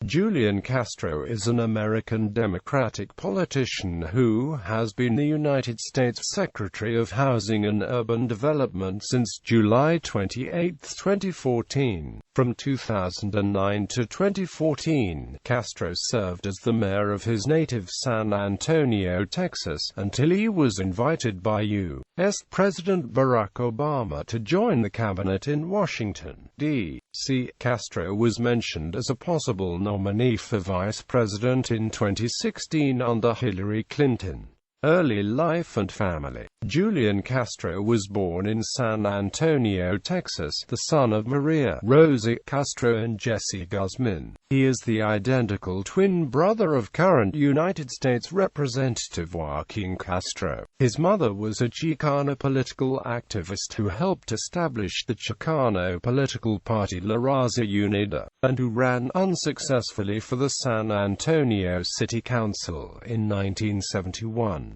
Julian Castro is an American Democratic politician who has been the United States Secretary of Housing and Urban Development since July 28, 2014. From 2009 to 2014, Castro served as the mayor of his native San Antonio, Texas, until he was invited by U.S. President Barack Obama to join the cabinet in Washington, D.C. Castro was mentioned as a possible nominee for vice president in 2016 under Hillary Clinton. Early life and family. Julian Castro was born in San Antonio, Texas, the son of Maria Rosa Castro and Jesse Guzman. He is the identical twin brother of current United States Representative Julián Castro. His mother was a Chicana political activist who helped establish the Chicano political party La Raza Unida, and who ran unsuccessfully for the San Antonio City Council in 1971.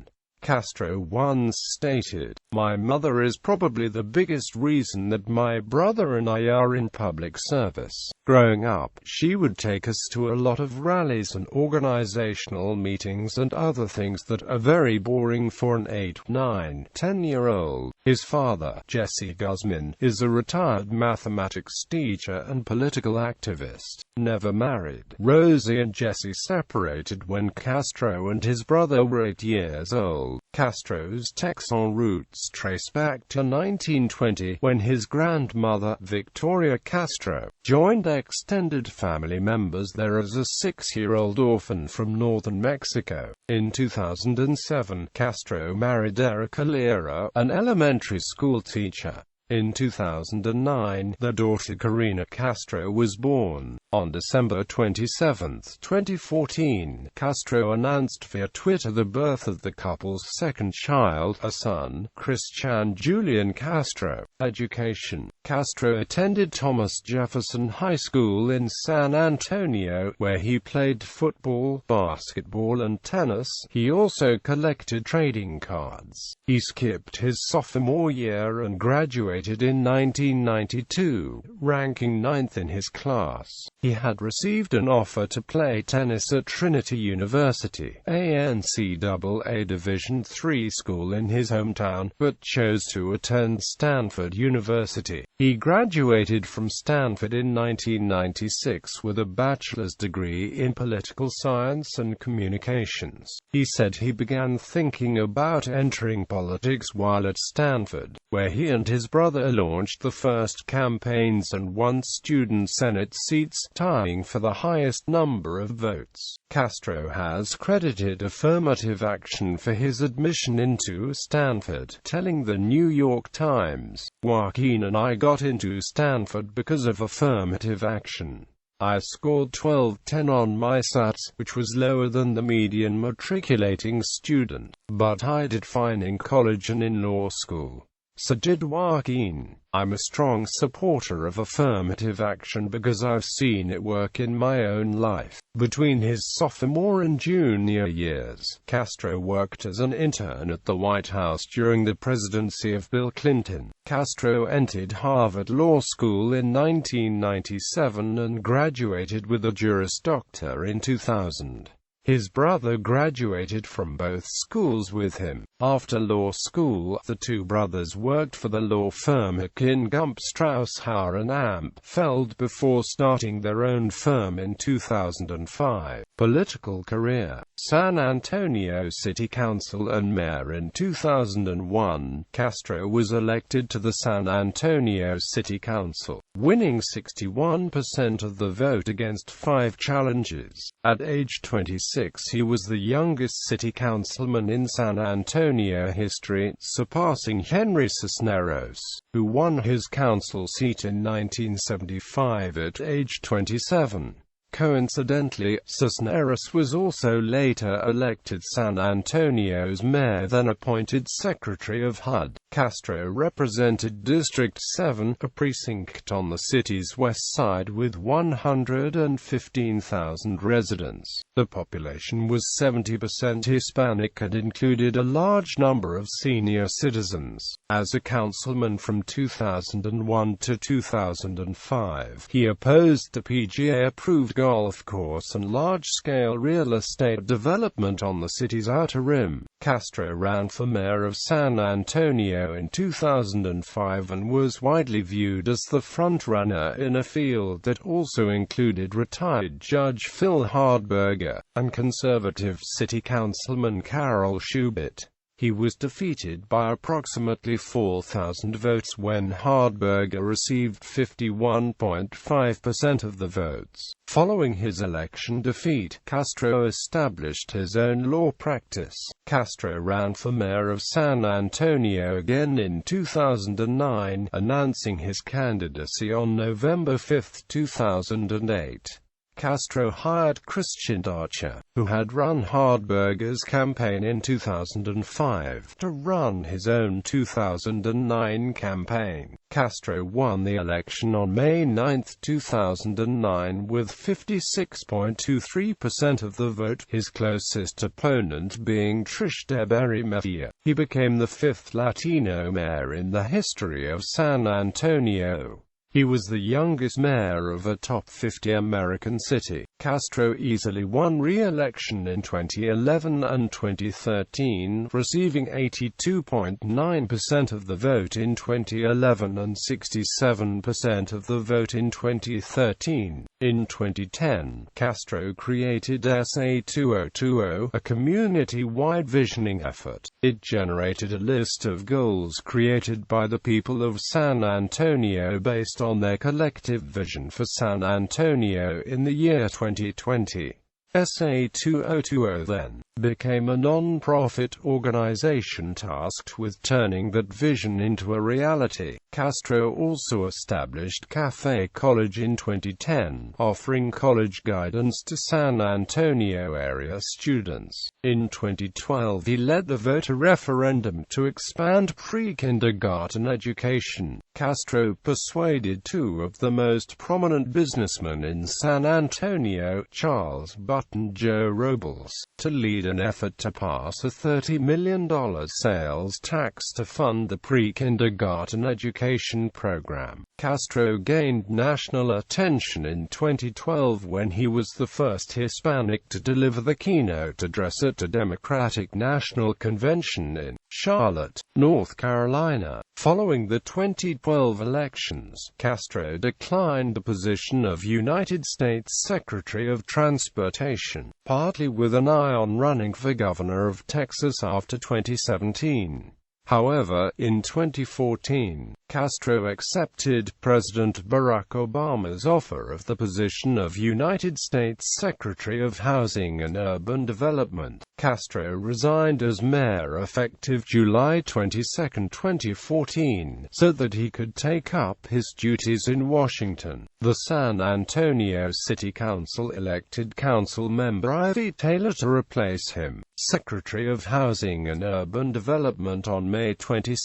Castro once stated, "My mother is probably the biggest reason that my brother and I are in public service. Growing up, she would take us to a lot of rallies and organizational meetings and other things that are very boring for an 8, 9, 10-year-old. His father, Jesse Guzman, is a retired mathematics teacher and political activist. Never married. Rosie and Jesse separated when Castro and his brother were 8 years old. Castro's Texan roots trace back to 1920, when his grandmother, Victoria Castro, joined extended family members there as a 6-year-old orphan from northern Mexico. In 2007, Castro married Erica Lira, an elementary school teacher. In 2009, their daughter Karina Castro was born. On December 27, 2014, Castro announced via Twitter the birth of the couple's second child, a son, Christian Julian Castro. Education. Castro attended Thomas Jefferson High School in San Antonio, where he played football, basketball and tennis. He also collected trading cards. He skipped his sophomore year and graduated in 1992, ranking 9th in his class. He had received an offer to play tennis at Trinity University, a NCAA Division III school in his hometown, but chose to attend Stanford University. He graduated from Stanford in 1996 with a bachelor's degree in political science and communications. He said he began thinking about entering politics while at Stanford, where he and his brother launched the first campaigns and won student senate seats, tying for the highest number of votes. Castro has credited affirmative action for his admission into Stanford, telling the New York Times, "Joaquin and I got into Stanford because of affirmative action. I scored 12.10 on my SATs, which was lower than the median matriculating student, but I did fine in college and in law school." So did Joaquin. "I'm a strong supporter of affirmative action because I've seen it work in my own life." Between his sophomore and junior years, Castro worked as an intern at the White House during the presidency of Bill Clinton. Castro entered Harvard Law School in 1997 and graduated with a Juris Doctor in 2000. His brother graduated from both schools with him. After law school, the two brothers worked for the law firm Hakin Gump Strauss Hauer and Ampfeld before starting their own firm in 2005. Political career. San Antonio City Council and Mayor in 2001, Castro was elected to the San Antonio City Council, winning 61% of the vote against 5 challenges. At age 26, he was the youngest city councilman in San Antonio history, surpassing Henry Cisneros, who won his council seat in 1975 at age 27. Coincidentally, Cisneros was also later elected San Antonio's mayor, then appointed Secretary of HUD. Castro represented District 7, a precinct on the city's west side with 115,000 residents. The population was 70% Hispanic and included a large number of senior citizens. As a councilman from 2001 to 2005, he opposed the PGA-approved golf course and large-scale real estate development on the city's outer rim. Castro ran for mayor of San Antonio in 2005 and was widely viewed as the front-runner in a field that also included retired Judge Phil Hardberger and conservative city councilman Carol Schubert. He was defeated by approximately 4,000 votes when Hardberger received 51.5% of the votes. Following his election defeat, Castro established his own law practice. Castro ran for mayor of San Antonio again in 2009, announcing his candidacy on November 5, 2008. Castro hired Christian Archer, who had run Hardberger's campaign in 2005, to run his own 2009 campaign. Castro won the election on May 9, 2009 with 56.23% of the vote, his closest opponent being Trishta Berry-Mejia. He became the fifth Latino mayor in the history of San Antonio. He was the youngest mayor of a top 50 American city. Castro easily won re-election in 2011 and 2013, receiving 82.9% of the vote in 2011 and 67% of the vote in 2013. In 2010, Castro created SA 2020, a community-wide visioning effort. It generated a list of goals created by the people of San Antonio based on their collective vision for San Antonio in the year 2020. SA 2020 then became a non-profit organization tasked with turning that vision into a reality. Castro also established Cafe College in 2010, offering college guidance to San Antonio area students. In 2012 he led the voter referendum to expand pre-kindergarten education. Castro persuaded two of the most prominent businessmen in San Antonio, Charles Butt and Joe Robles, to lead an effort to pass a $30 million sales tax to fund the pre-kindergarten education program. Castro gained national attention in 2012 when he was the first Hispanic to deliver the keynote address at a Democratic National Convention in Charlotte, North Carolina. Following the 2012 elections, Castro declined the position of United States Secretary of Transportation, partly with an eye on running for governor of Texas after 2017. However, in 2014, Castro accepted President Barack Obama's offer of the position of United States Secretary of Housing and Urban Development. Castro resigned as mayor effective July 22, 2014, so that he could take up his duties in Washington. The San Antonio City Council elected council member Ivy Taylor to replace him, Secretary of Housing and Urban Development, on May 22,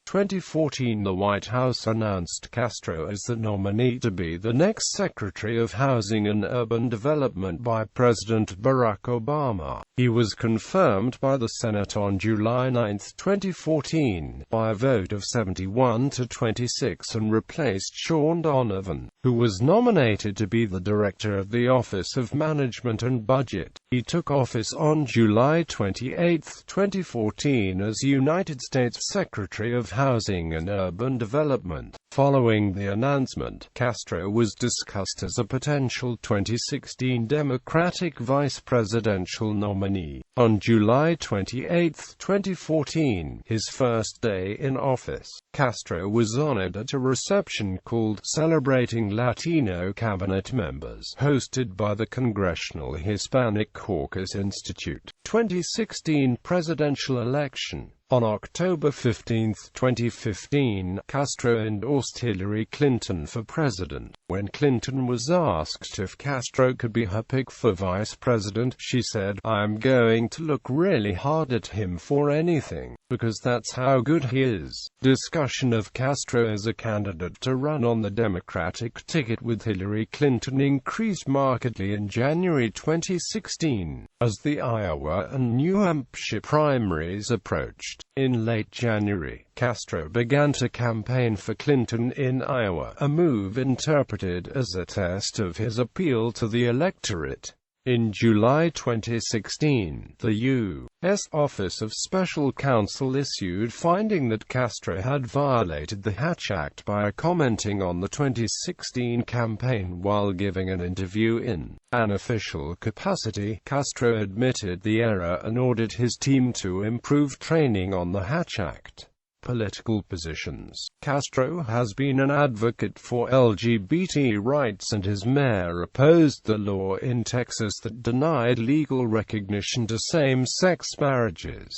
2014. The White House announced Castro as the nominee to be the next Secretary of Housing and Urban Development by President Barack Obama. He was confirmed by the Senate on July 9, 2014, by a vote of 71 to 26 and replaced Sean Donovan, who was nominated to be the Director of the Office of Management and Budget. He took office on July 28, 2014 as United States Secretary of Housing and Urban Development. Following the announcement, Castro was discussed as a potential 2016 Democratic vice presidential nominee. On July 28, 2014, his first day in office, Castro was honored at a reception called Celebrating Latino Cabinet Members, hosted by the Congressional Hispanic Caucus Institute. 2016 presidential election. On October 15, 2015, Castro endorsed Hillary Clinton for president. When Clinton was asked if Castro could be her pick for vice president, she said, "I'm going to look really hard at him for anything, because that's how good he is." Discussion discussion of Castro as a candidate to run on the Democratic ticket with Hillary Clinton increased markedly in January 2016, as the Iowa and New Hampshire primaries approached. In late January, Castro began to campaign for Clinton in Iowa, a move interpreted as a test of his appeal to the electorate. In July 2016, the U.S. Office of Special Counsel issued finding that Castro had violated the Hatch Act by commenting on the 2016 campaign while giving an interview in an official capacity. Castro admitted the error and ordered his team to improve training on the Hatch Act. Political positions. Castro has been an advocate for LGBT rights, and his mayor opposed the law in Texas that denied legal recognition to same-sex marriages.